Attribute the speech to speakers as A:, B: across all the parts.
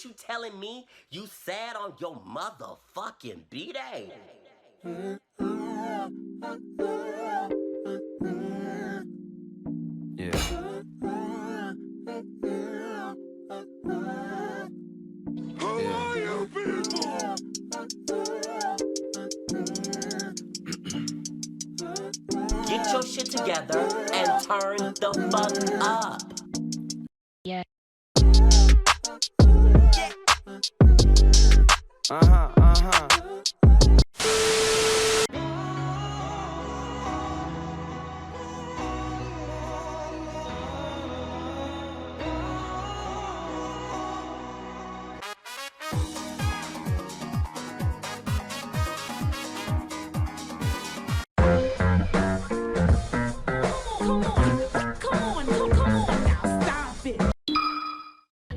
A: But you telling me you sad on your motherfucking B-Day?
B: Yeah.
A: Get your shit together and turn the fuck up.
C: Yeah.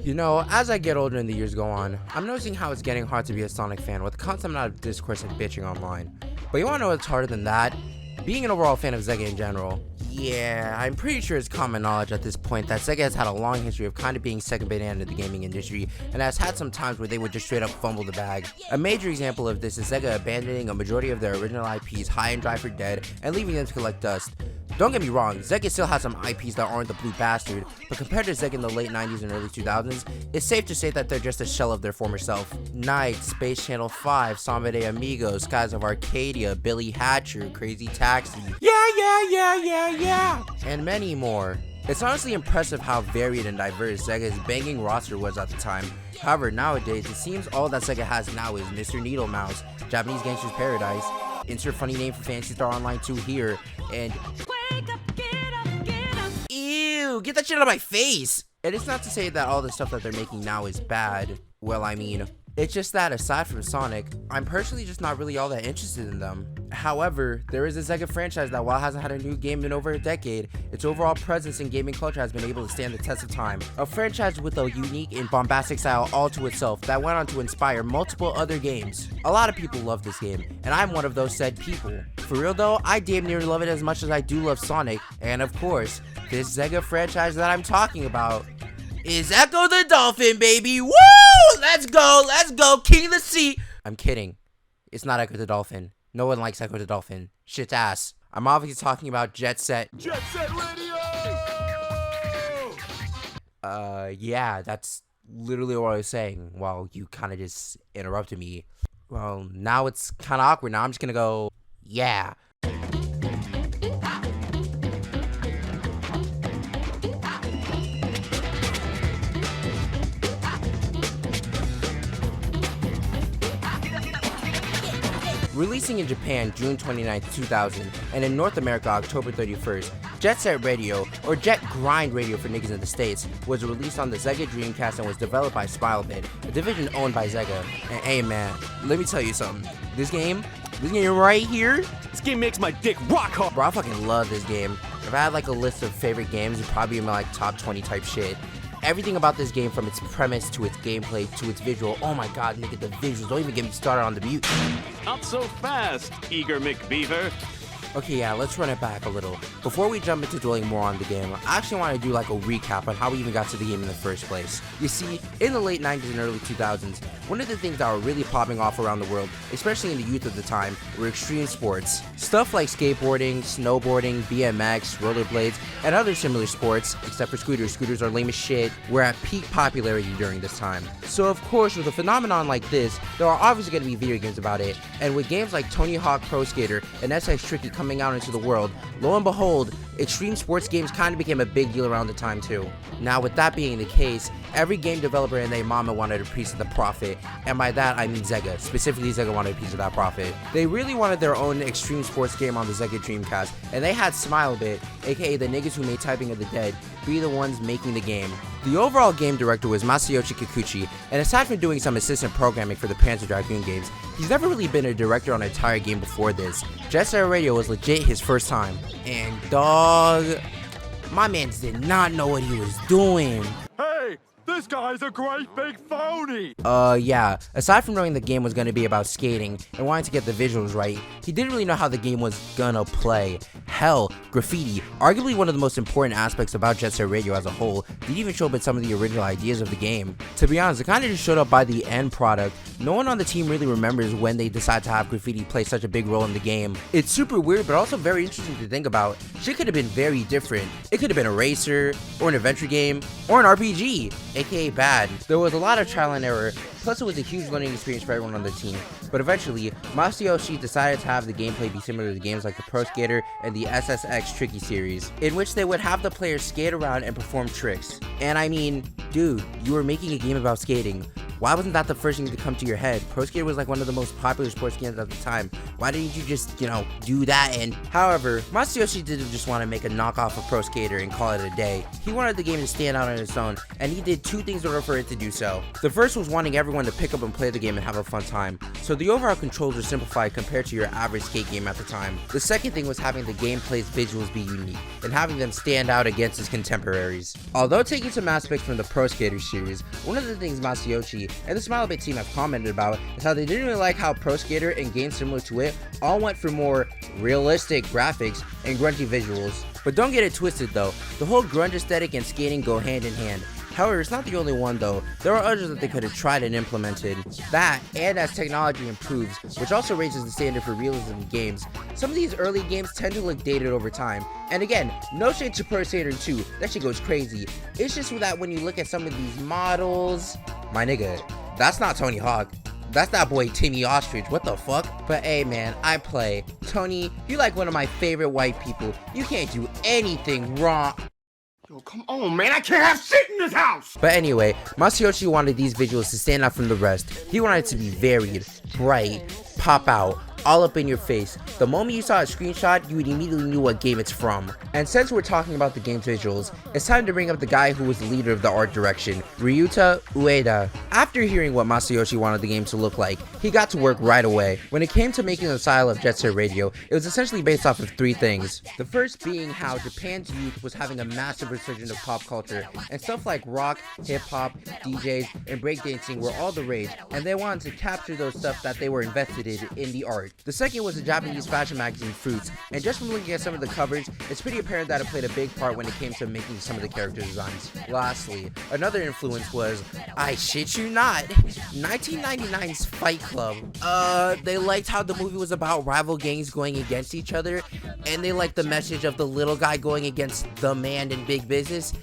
D: You know, as I get older and the years go on, I'm noticing how it's getting hard to be a Sonic fan with the constant amount of discourse and bitching online. But you wanna know what's harder than that? Being an overall fan of Sega in general. Yeah, I'm pretty sure it's common knowledge at this point that Sega has had a long history of kind of being second banana in the gaming industry, and has had some times where they would just straight up fumble the bag. A major example of this is Sega abandoning a majority of their original IPs high and dry for dead, and leaving them to collect dust. Don't get me wrong, Sega still has some IPs that aren't the blue bastard, but compared to Sega in the late 90s and early 2000s, it's safe to say that they're just a shell of their former self. Knight, Space Channel 5, Samba de Amigos, Skies of Arcadia, Billy Hatcher, Crazy Taxi, yeah, and many more. It's honestly impressive how varied and diverse Sega's banging roster was at the time. However, nowadays, it seems all that Sega has now is Mr. Needle Mouse, Japanese Gangster's Paradise, insert funny name for Phantasy Star Online 2 here, and ew, get that shit out of my face! And it's not to say that all the stuff that they're making now is bad. Well, I mean, it's just that aside from Sonic, I'm personally just not really all that interested in them. However, there is a Sega franchise that, while it hasn't had a new game in over a decade, its overall presence in gaming culture has been able to stand the test of time. A franchise with a unique and bombastic style all to itself that went on to inspire multiple other games. A lot of people love this game, and I'm one of those said people. For real though, I damn near love it as much as I do love Sonic, and of course, this Sega franchise that I'm talking about is Echo the Dolphin, baby! Woo! Let's go, King of the Sea! I'm kidding. It's not Echo the Dolphin. No one likes Echo the Dolphin. Shit's ass. I'm obviously talking about Jet Set Radio! Yeah, that's literally what I was saying while you kind of just interrupted me. Well, now it's kind of awkward. Now I'm just gonna go, yeah. Releasing in Japan June 29, 2000, and in North America October 31st, Jet Set Radio, or Jet Grind Radio for niggas in the States, was released on the Sega Dreamcast and was developed by Smilebit, a division owned by Sega. And hey man, let me tell you something. This game right here,
B: This game makes my dick rock hard.
D: bro, I fucking love this game. If I had like a list of favorite games, it'd probably be my like top 20 type shit. Everything about this game, from its premise to its gameplay to its visual, oh my god, nigga, the visuals, don't even get me started on the beauty.
B: Not so fast, eager McBeaver.
D: Okay, yeah, let's run it back a little. Before we jump into dwelling more on the game, I actually want to do like a recap on how we even got to the game in the first place. You see, in the late 90s and early 2000s, one of the things that were really popping off around the world, especially in the youth of the time, were extreme sports. Stuff like skateboarding, snowboarding, BMX, rollerblades, and other similar sports, except for scooters. Scooters are lame as shit, were at peak popularity during this time. So of course, with a phenomenon like this, there are obviously going to be video games about it, and with games like Tony Hawk Pro Skater and SX Tricky coming out into the world, lo and behold, extreme sports games kind of became a big deal around the time too. Now with that being the case, every game developer and their mama wanted a piece of the profit, and by that I mean Sega. Specifically, Sega wanted a piece of that profit. They really wanted their own extreme sports game on the Sega Dreamcast, and they had Smilebit, aka the niggas who made Typing of the Dead, be the ones making the game. The overall game director was Masayoshi Kikuchi, and aside from doing some assistant programming for the Panzer Dragoon games, he's never really been a director on an entire game before this. Jet Set Radio was legit his first time. And dog, my mans did not know what he was doing.
B: Hey, this
C: This guy's a great big phony!
D: Yeah. Aside from knowing the game was gonna be about skating and wanting to get the visuals right, he didn't really know how the game was gonna play. Hell, graffiti, arguably one of the most important aspects about Jet Set Radio as a whole, didn't even show up in some of the original ideas of the game. To be honest, it kinda just showed up by the end product. No one on the team really remembers when they decided to have graffiti play such a big role in the game. It's super weird, but also very interesting to think about. Shit could have been very different. It could have been a racer, or an adventure game, or an RPG, aka bad. There was a lot of trial and error, plus it was a huge learning experience for everyone on the team. But eventually, Masayoshi decided to have the gameplay be similar to games like the Pro Skater and the SSX Tricky series, in which they would have the players skate around and perform tricks. And I mean, dude, you were making a game about skating. Why wasn't that the first thing to come to your head? Pro Skater was like one of the most popular sports games at the time. Why didn't you just, do that? And however, Masayoshi didn't just want to make a knockoff of Pro Skater and call it a day. He wanted the game to stand out on its own, and he did two things in order for it to do so. The first was wanting everyone to pick up and play the game and have a fun time, so the overall controls were simplified compared to your average skate game at the time. The second thing was having the gameplay's visuals be unique, and having them stand out against its contemporaries. Although taking some aspects from the Pro Skater series, one of the things Masayoshi and the Smile Bit team have commented about is how they didn't really like how Pro Skater and games similar to it all went for more realistic graphics and grungy visuals. But don't get it twisted though, the whole grunge aesthetic and skating go hand in hand. However, it's not the only one though. There are others that they could have tried and implemented. That, and as technology improves, which also raises the standard for realism in games, some of these early games tend to look dated over time. And again, no shade to Pro Skater 2, that shit goes crazy. It's just that when you look at some of these models, my nigga, that's not Tony Hawk. That's that boy Timmy Ostrich, what the fuck? But hey man, I play. Tony, you like one of my favorite white people. You can't do anything wrong.
C: Yo, come on, man, I can't have shit in this house!
D: But anyway, Masayoshi wanted these visuals to stand out from the rest. He wanted it to be varied, bright, pop out, all up in your face. The moment you saw a screenshot, you would immediately knew what game it's from. And since we're talking about the game's visuals, it's time to bring up the guy who was the leader of the art direction, Ryuta Ueda. After hearing what Masayoshi wanted the game to look like, he got to work right away. When it came to making the style of Jet Set Radio, it was essentially based off of three things. The first being how Japan's youth was having a massive resurgence of pop culture, and stuff like rock, hip-hop, DJs, and breakdancing were all the rage, and they wanted to capture those stuff that they were invested in the art. The second was the Japanese fashion magazine Fruits, and just from looking at some of the covers, it's pretty apparent that it played a big part when it came to making some of the character designs. Lastly, another influence was, I shit you not, 1999's Fight Club. They liked how the movie was about rival gangs going against each other, and they liked the message of the little guy going against the man in big business,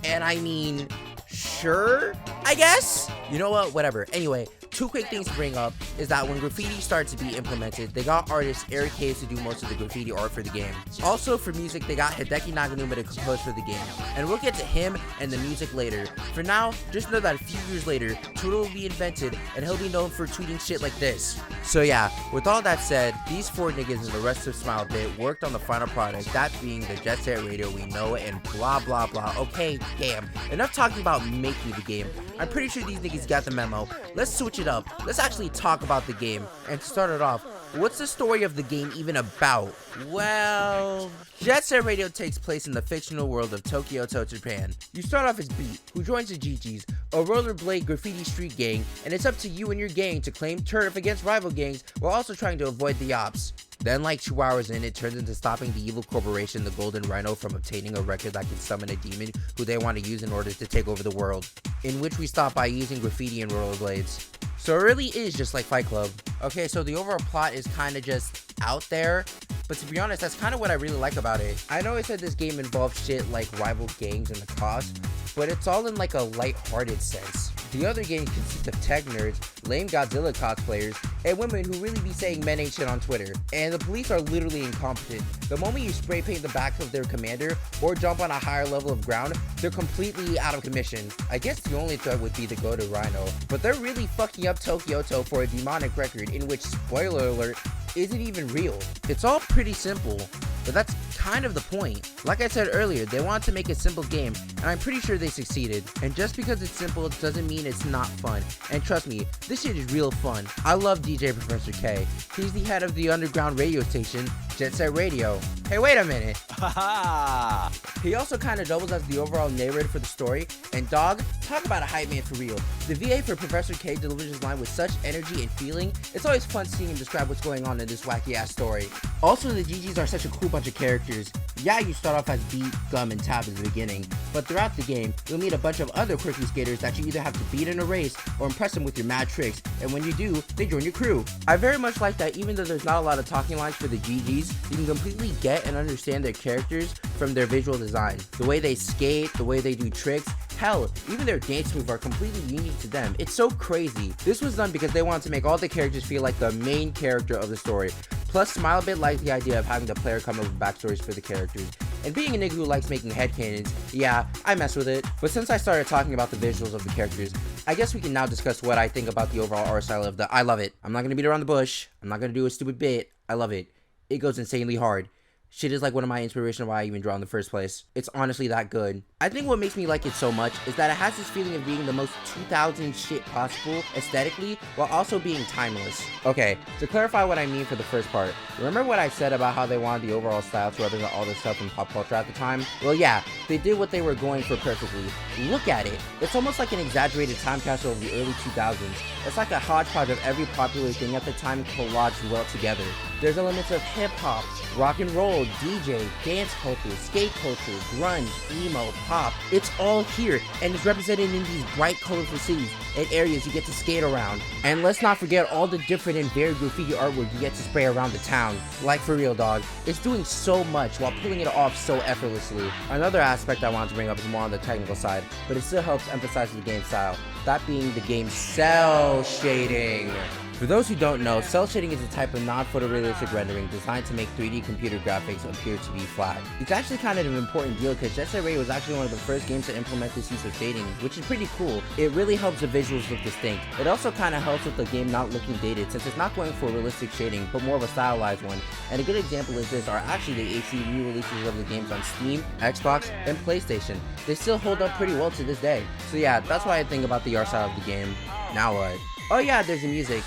D: and I mean, sure, I guess? You know what, whatever. Anyway, two quick things to bring up is that when graffiti started to be implemented, they got artist Eric Hayes to do most of the graffiti art for the game. Also for music, they got Hideki Naganuma to compose for the game, and we'll get to him and the music later. For now, just know that a few years later, Twitter will be invented and he'll be known for tweeting shit like this. So yeah, with all that said, these four niggas and the rest of Smile Bit worked on the final product, that being the Jet Set Radio we know and blah blah blah. Okay, damn, enough talking about making the game. I'm pretty sure these niggas got the memo. Let's switch it up. Let's actually talk about the game. And to start it off, what's the story of the game even about? Well, Jet Set Radio takes place in the fictional world of Tokyo, Japan. You start off as Beat, who joins the GGs, a rollerblade graffiti street gang, and it's up to you and your gang to claim turf against rival gangs while also trying to avoid the ops. Then like 2 hours in, it turns into stopping the evil corporation, the Golden Rhino, from obtaining a record that can summon a demon who they want to use in order to take over the world, in which we stop by using graffiti and rollerblades. So it really is just like Fight Club. Okay, so the overall plot is kind of just out there, but to be honest, that's kind of what I really like about it. I know I said this game involves shit like rival gangs and the cost, but it's all in like a light-hearted sense. The other games consist of tech nerds, lame Godzilla cosplayers, and women who really be saying men ain't shit on Twitter. And the police are literally incompetent. The moment you spray paint the back of their commander or jump on a higher level of ground, they're completely out of commission. I guess the only threat would be the Golden Rhino, but they're really fucking up Tokyoto for a demonic record in which, spoiler alert, isn't even real. It's all pretty simple, but that's kind of the point. Like I said earlier, they wanted to make a simple game, and I'm pretty sure they succeeded. And just because it's simple doesn't mean it's not fun. And trust me, this shit is real fun. I love DJ Professor K. He's the head of the underground radio station, jetsetradio. Hey, wait a minute.
B: Haha!
D: He also kind of doubles as the overall narrator for the story, and dog, talk about a hype man for real. The VA for Professor K delivers his line with such energy and feeling. It's always fun seeing him describe what's going on in this wacky ass story. Also, the GGs are such a cool bunch of characters. Yeah, you start off as Beat, Gum, and Tab at the beginning, but throughout the game, you'll meet a bunch of other quirky skaters that you either have to beat in a race or impress them with your mad tricks, and when you do, they join your crew. I very much like that even though there's not a lot of talking lines for the GGs, you can completely get and understand their characters from their visual design. The way they skate, the way they do tricks, hell, even their dance moves are completely unique to them. It's so crazy. This was done because they wanted to make all the characters feel like the main character of the story. Plus, Smile a bit liked the idea of having the player come up with backstories for the characters. And being a nigga who likes making headcanons, yeah, I mess with it. But since I started talking about the visuals of the characters, I guess we can now discuss what I think about the overall art style of the I love it. I'm not gonna beat around the bush. I'm not gonna do a stupid bit. I love it. It goes insanely hard. Shit is like one of my inspirations why I even draw in the first place. It's honestly that good. I think what makes me like it so much is that it has this feeling of being the most 2000 shit possible aesthetically while also being timeless. Okay, to clarify what I mean for the first part, remember what I said about how they wanted the overall style to represent all this stuff in pop culture at the time? Well yeah, they did what they were going for perfectly. Look at it. It's almost like an exaggerated time capsule of the early 2000s. It's like a hodgepodge of every popular thing at the time collaged well together. There's elements of hip-hop, rock and roll, DJ, dance culture, skate culture, grunge, emo, pop. It's all here, and it's represented in these bright, colorful cities and areas you get to skate around. And let's not forget all the different and varied graffiti artwork you get to spray around the town. Like for real, dog. It's doing so much while pulling it off so effortlessly. Another aspect I wanted to bring up is more on the technical side, but it still helps emphasize the game style. That being the game's cell shading. For those who don't know, cell shading is a type of non-photorealistic rendering designed to make 3D computer graphics appear to be flat. It's actually kind of an important deal because Jet Set Radio was actually one of the first games to implement this use of shading, which is pretty cool. It really helps the visuals look distinct. It also kind of helps with the game not looking dated since it's not going for realistic shading, but more of a stylized one. And a good example of this are actually the HD re-releases of the games on Steam, Xbox, and PlayStation. They still hold up pretty well to this day. So yeah, that's what I think about the art style of the game. Now what? Oh yeah, there's the music.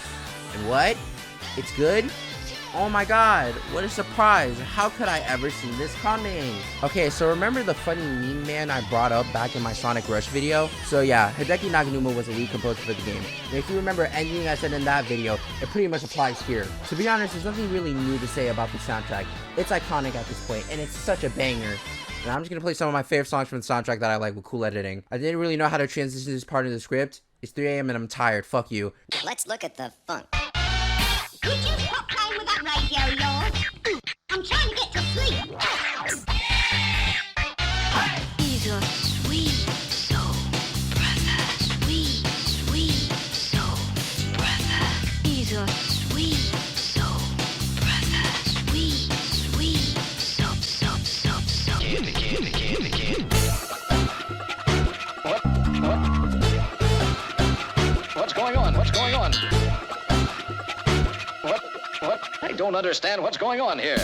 D: And what? It's good? Oh my god, what a surprise. How could I ever see this coming? Okay, so remember the funny meme man I brought up back in my Sonic Rush video? So yeah, Hideki Naganuma was the lead composer for the game. And if you remember anything I said in that video, it pretty much applies here. To be honest, there's nothing really new to say about the soundtrack. It's iconic at this point, and it's such a banger. And I'm just gonna play some of my favorite songs from the soundtrack that I like with cool editing. I didn't really know how to transition this part of the script. It's 3 a.m. and I'm tired, fuck you.
E: Let's look at the funk.
F: Could you stop playing with that radio of yours? I'm trying to get to sleep.
G: He's a sweet soul brother. Sweet, sweet soul brother. He's a sweet soul brother. Sweet, sweet soul.
H: Candy. What's going on? What? I don't understand what's going on here.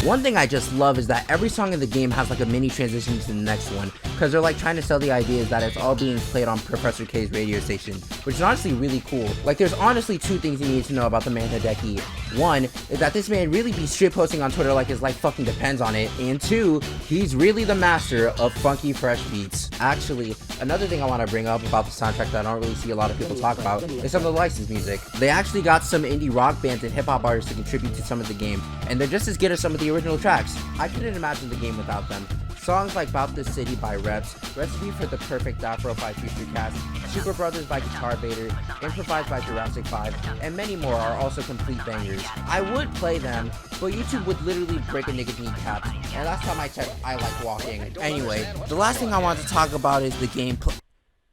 D: One thing I just love is that every song in the game has like a mini transition to the next one, because they're like trying to sell the idea that it's all being played on Professor K's radio station, which is honestly really cool. Like there's honestly two things you need to know about the man Hideki. One is that this man really be strip posting on Twitter like his life fucking depends on it, and two, he's really the master of funky fresh beats. Actually, another thing I want to bring up about the soundtrack that I don't really see a lot of people talk about is some of the licensed music. They actually got some indie rock bands and hip hop artists to contribute to some of the game, and they're just as good as some of the original tracks. I couldn't imagine the game without them. Songs like Bout This City by Reps, Recipe for the Perfect Afro by Future Cast, Super Brothers by Guitar Vader, Improvised by Jurassic 5, and many more are also complete bangers. I would play them, but YouTube would literally break a nigga's kneecaps, and last time I checked, I like walking. Anyway, the last thing I want to talk about is the gameplay.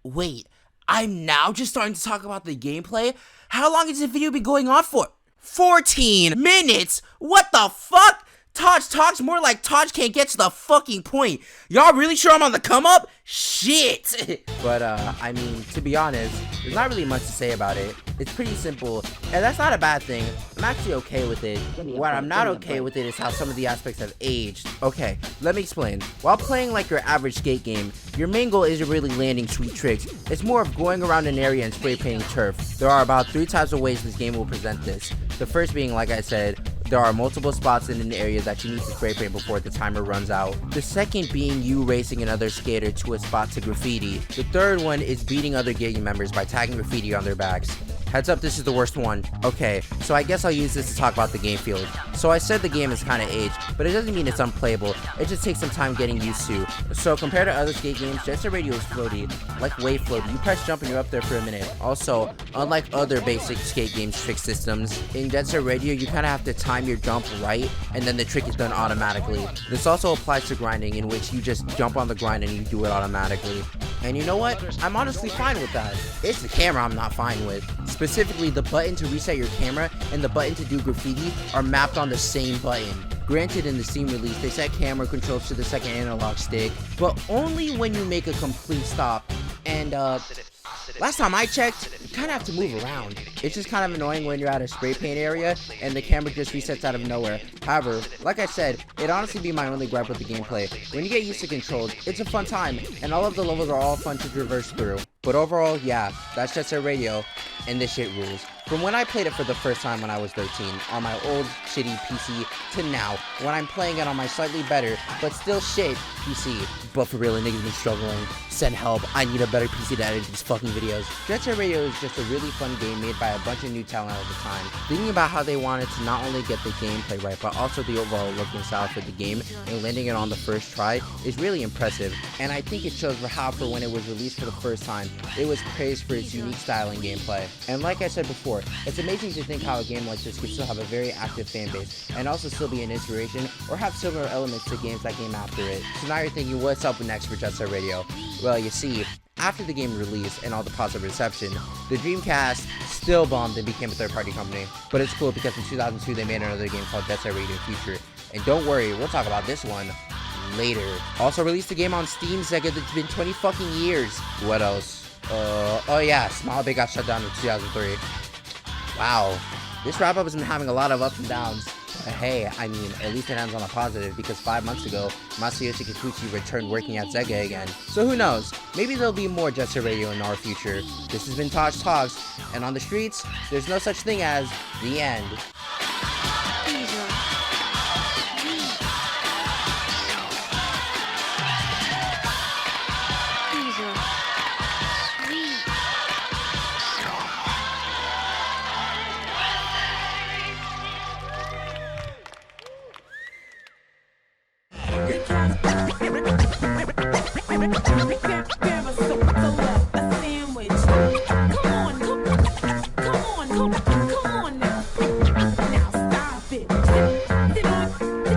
D: Wait, I'm now just starting to talk about the gameplay? How long has this video been going on for? 14 minutes? What the fuck? Tahj Talks, more like Tahj can't get to the fucking point. Y'all really sure I'm on the come up? Shit. But I mean, to be honest, there's not really much to say about it. It's pretty simple, and that's not a bad thing. I'm actually okay with it. What I'm not okay with it is how some of the aspects have aged. Okay, let me explain. While playing like your average skate game, your main goal isn't really landing sweet tricks. It's more of going around an area and spray painting turf. There are about 3 types of ways this game will present this. The first being, like I said, there are multiple spots in an area that you need to spray paint before the timer runs out. The second being you racing another skater to a spot to graffiti. The third one is beating other gang members by tagging graffiti on their backs. Heads up, this is the worst one. Okay, so I guess I'll use this to talk about the game field. So I said the game is kind of aged, but it doesn't mean it's unplayable. It just takes some time getting used to. So compared to other skate games, Jet Set Radio is floaty, like wave floaty. You press jump and you're up there for a minute. Also, unlike other basic skate games trick systems, in Jet Set Radio you kind of have to time your jump right, and then the trick is done automatically. This also applies to grinding, in which you just jump on the grind and you do it automatically. And you know what? I'm honestly fine with that. It's the camera I'm not fine with. Specifically, the button to reset your camera and the button to do graffiti are mapped on the same button. Granted, in the Steam release, they set camera controls to the second analog stick, but only when you make a complete stop. And last time I checked, you kind of have to move around. It's just kind of annoying when you're at a spray paint area and the camera just resets out of nowhere. However, like I said, it'd honestly be my only gripe with the gameplay. When you get used to controls, it's a fun time, and all of the levels are all fun to traverse through. But overall, yeah, that's Jet Set Radio, and this shit rules. From when I played it for the first time when I was 13, on my old shitty PC, to now, when I'm playing it on my slightly better, but still shit PC. But for real, niggas been struggling. Send help, I need a better PC to edit these fucking videos. Jet Set Radio is just a really fun game made by a bunch of new talent at the time. Thinking about how they wanted to not only get the gameplay right, but also the overall look and style for the game, and landing it on the first try is really impressive. And I think it shows for how, for when it was released for the first time, it was praised for its unique style and gameplay. And like I said before, it's amazing to think how a game like this could still have a very active fan base, and also still be an inspiration, or have similar elements to games that came after it. So now you're thinking, what's up next for Jet Set Radio? Well, you see, after the game released and all the positive reception, the Dreamcast still bombed and became a third-party company. But it's cool because in 2002 they made another game called Jet Set Radio Future. And don't worry, we'll talk about this one later. Also released the game on Steam, Sega. It's been 20 fucking years. What else? Oh yeah, Smile Bay got shut down in 2003. Wow, this wrap-up has been having a lot of ups and downs. But hey, I mean, at least it ends on a positive, because 5 months ago, Masayoshi Kikuchi returned working at Sega again. So who knows, maybe there'll be more Jet Set Radio in our future. This has been Tahj Talks, and on the streets, there's no such thing as the end.
G: He's a sweet